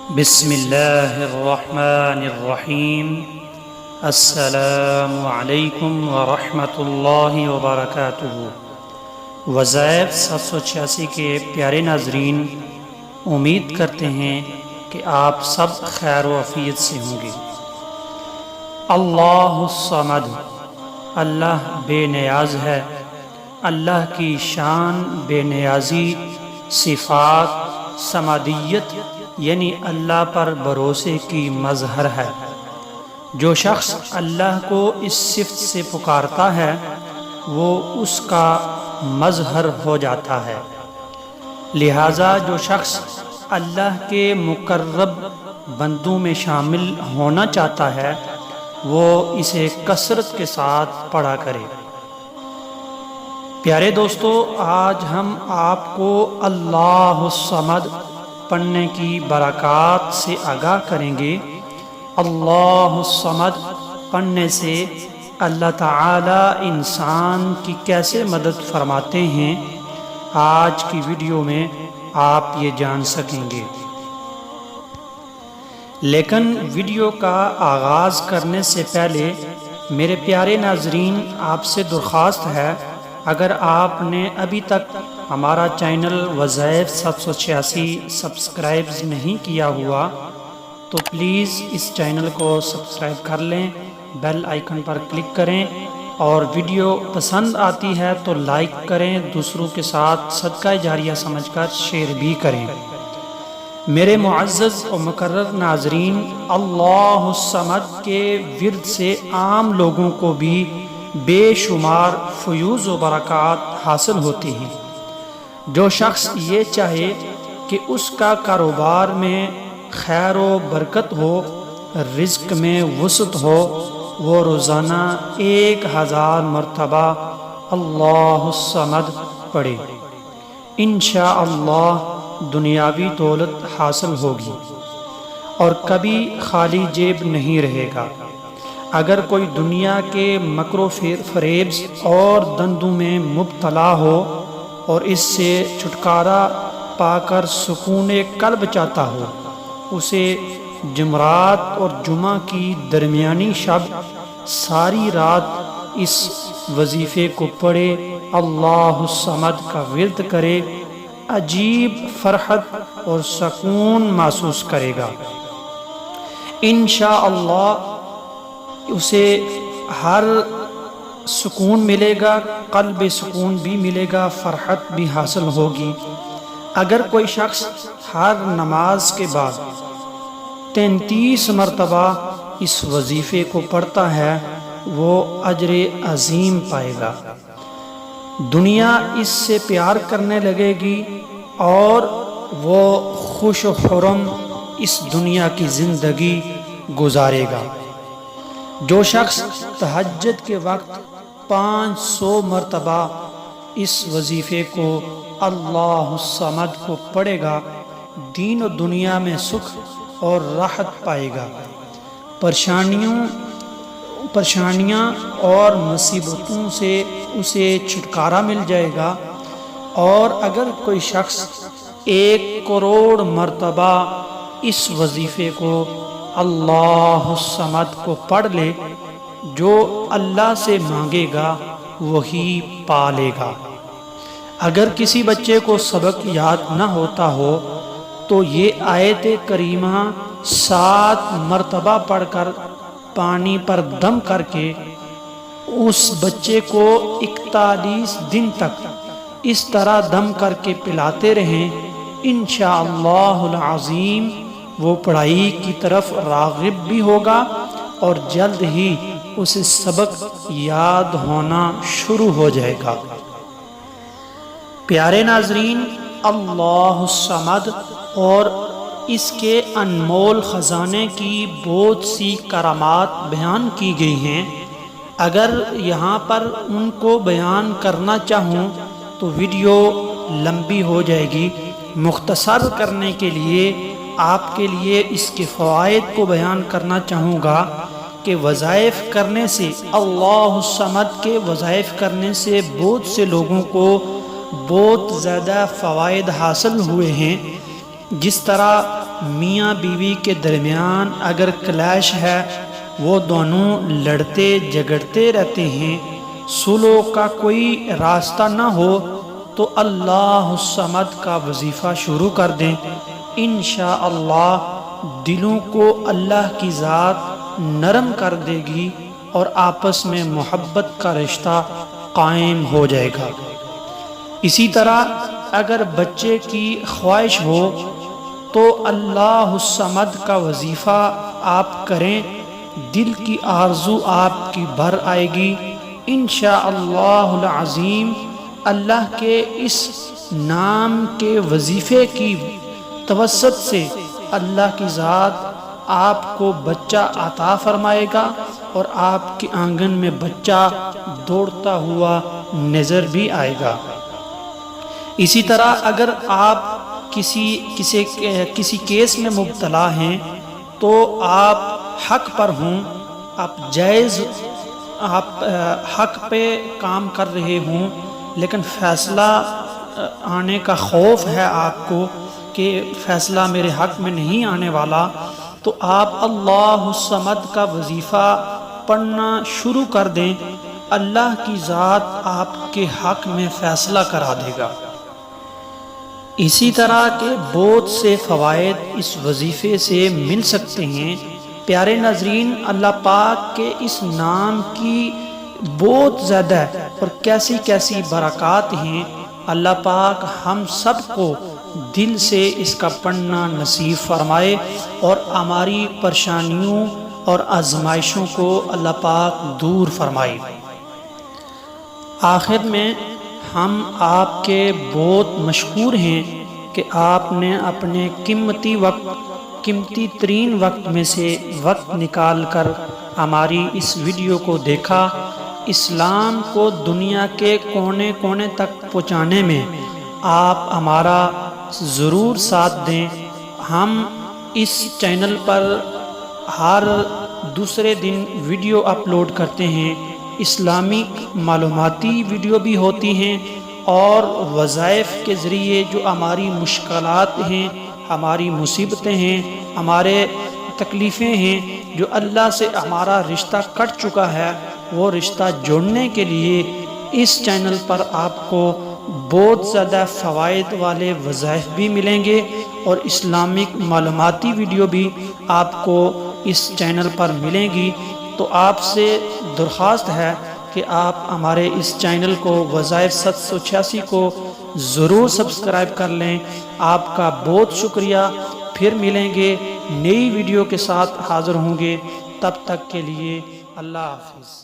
بسم اللہ الرحمن الرحیم۔ السلام علیکم ورحمۃ اللہ وبرکاتہ۔ وظائف 786 کے پیارے ناظرین، امید کرتے ہیں کہ آپ سب خیر و عافیت سے ہوں گے۔ اللہ الصمد، اللہ بے نیاز ہے۔ اللہ کی شان بے نیازی، صفات صمدیت یعنی اللہ پر بھروسے کی مظہر ہے۔ جو شخص اللہ کو اس صفت سے پکارتا ہے وہ اس کا مظہر ہو جاتا ہے۔ لہٰذا جو شخص اللہ کے مقرب بندوں میں شامل ہونا چاہتا ہے وہ اسے کثرت کے ساتھ پڑھا کرے۔ پیارے دوستو، آج ہم آپ کو اللہ الصمد پڑھنے کی برکات سے آگاہ کریں گے۔ اللہ الصمد پڑھنے سے اللہ تعالی انسان کی کیسے مدد فرماتے ہیں، آج کی ویڈیو میں آپ یہ جان سکیں گے۔ لیکن ویڈیو کا آغاز کرنے سے پہلے میرے پیارے ناظرین، آپ سے درخواست ہے، اگر آپ نے ابھی تک ہمارا چینل وظائف 786 سبسکرائب نہیں کیا ہوا تو پلیز اس چینل کو سبسکرائب کر لیں، بیل آئیکن پر کلک کریں، اور ویڈیو پسند آتی ہے تو لائک کریں، دوسروں کے ساتھ صدقہ جاریہ سمجھ کر شیئر بھی کریں۔ میرے معزز و مقرر ناظرین، اللہ الصمد کے ورد سے عام لوگوں کو بھی بے شمار فیوز و برکات حاصل ہوتی ہیں۔ جو شخص یہ چاہے کہ اس کا کاروبار میں خیر و برکت ہو، رزق میں وسعت ہو، وہ روزانہ 1000 مرتبہ اللہ الصمد پڑھے، انشاءاللہ دنیاوی دولت حاصل ہوگی اور کبھی خالی جیب نہیں رہے گا۔ اگر کوئی دنیا کے مکر و فریب اور دندوں میں مبتلا ہو اور اس سے چھٹکارا پا کر سکون قلب چاہتا ہو، اسے جمعرات اور جمعہ کی درمیانی شب ساری رات اس وظیفے کو پڑھے، اللہ الصمد کا ورد کرے، عجیب فرحت اور سکون محسوس کرے گا۔ انشاءاللہ اسے ہر سکون ملے گا، قلب سکون بھی ملے گا، فرحت بھی حاصل ہوگی۔ اگر کوئی شخص ہر نماز کے بعد 33 مرتبہ اس وظیفے کو پڑھتا ہے وہ اجر عظیم پائے گا۔ دنیا اس سے پیار کرنے لگے گی اور وہ خوش و خرم اس دنیا کی زندگی گزارے گا۔ جو شخص تہجد کے وقت 500 مرتبہ اس وظیفے کو اللہ الصمد کو پڑھے گا، دین و دنیا میں سکھ اور راحت پائے گا، پریشانیاں اور مصیبتوں سے اسے چھٹکارا مل جائے گا۔ اور اگر کوئی شخص 1 کروڑ مرتبہ اس وظیفے کو اللہ الصمد کو پڑھ لے، جو اللہ سے مانگے گا وہی پا لے گا۔ اگر کسی بچے کو سبق یاد نہ ہوتا ہو تو یہ آیت کریمہ 7 مرتبہ پڑھ کر پانی پر دم کر کے اس بچے کو 41 دن تک اس طرح دم کر کے پلاتے رہیں، انشاءاللہ العظیم وہ پڑھائی کی طرف راغب بھی ہوگا اور جلد ہی اسے سبق یاد ہونا شروع ہو جائے گا۔ پیارے ناظرین، اللہ الصمد اور اس کے انمول خزانے کی بہت سی کرامات بیان کی گئی ہیں۔ اگر یہاں پر ان کو بیان کرنا چاہوں تو ویڈیو لمبی ہو جائے گی۔ مختصر کرنے کے لیے آپ کے لیے اس کے فوائد کو بیان کرنا چاہوں گا کہ وظائف کرنے سے، اللہ الصمد کے وظائف کرنے سے بہت سے لوگوں کو بہت زیادہ فوائد حاصل ہوئے ہیں۔ جس طرح میاں بیوی کے درمیان اگر کلیش ہے، وہ دونوں لڑتے جھگڑتے رہتے ہیں، صلح کا کوئی راستہ نہ ہو، تو اللہ الصمد کا وظیفہ شروع کر دیں۔ انشاءاللہ دلوں کو اللہ کی ذات نرم کر دے گی اور آپس میں محبت کا رشتہ قائم ہو جائے گا۔ اسی طرح اگر بچے کی خواہش ہو تو اللہ الصمد کا وظیفہ آپ کریں، دل کی آرزو آپ کی بھر آئے گی۔ انشاءاللہ العظیم اللہ کے اس نام کے وظیفے کی توسط سے اللہ کی ذات آپ کو بچہ عطا فرمائے گا اور آپ کے آنگن میں بچہ دوڑتا ہوا نظر بھی آئے گا۔ اسی طرح اگر آپ کسی کیس میں مبتلا ہیں تو آپ حق پر ہوں، آپ حق پہ کام کر رہے ہوں، لیکن فیصلہ آنے کا خوف ہے آپ کو کہ فیصلہ میرے حق میں نہیں آنے والا، تو آپ اللہ الصمد کا وظیفہ پڑھنا شروع کر دیں، اللہ کی ذات آپ کے حق میں فیصلہ کرا دے گا۔ اسی طرح کے بہت سے فوائد اس وظیفے سے مل سکتے ہیں۔ پیارے ناظرین، اللہ پاک کے اس نام کی بہت زیادہ اور کیسی کیسی برکات ہیں۔ اللہ پاک ہم سب کو دل سے اس کا پڑھنا نصیب فرمائے اور ہماری پریشانیوں اور آزمائشوں کو اللہ پاک دور فرمائے۔ آخر میں ہم آپ کے بہت مشکور ہیں کہ آپ نے اپنے قیمتی ترین وقت میں سے وقت نکال کر ہماری اس ویڈیو کو دیکھا۔ اسلام کو دنیا کے کونے کونے تک پہنچانے میں آپ ہمارا ضرور ساتھ دیں۔ ہم اس چینل پر ہر دوسرے دن ویڈیو اپلوڈ کرتے ہیں، اسلامی معلوماتی ویڈیو بھی ہوتی ہیں، اور وظائف کے ذریعے جو ہماری مشکلات ہیں، ہماری مصیبتیں ہیں، ہمارے تکلیفیں ہیں، جو اللہ سے ہمارا رشتہ کٹ چکا ہے، وہ رشتہ جوڑنے کے لیے اس چینل پر آپ کو بہت زیادہ فوائد والے وظائف بھی ملیں گے، اور اسلامک معلوماتی ویڈیو بھی آپ کو اس چینل پر ملیں گی۔ تو آپ سے درخواست ہے کہ آپ ہمارے اس چینل کو وظائف 786 کو ضرور سبسکرائب کر لیں۔ آپ کا بہت شکریہ۔ پھر ملیں گے، نئی ویڈیو کے ساتھ حاضر ہوں گے، تب تک کے لیے اللہ حافظ۔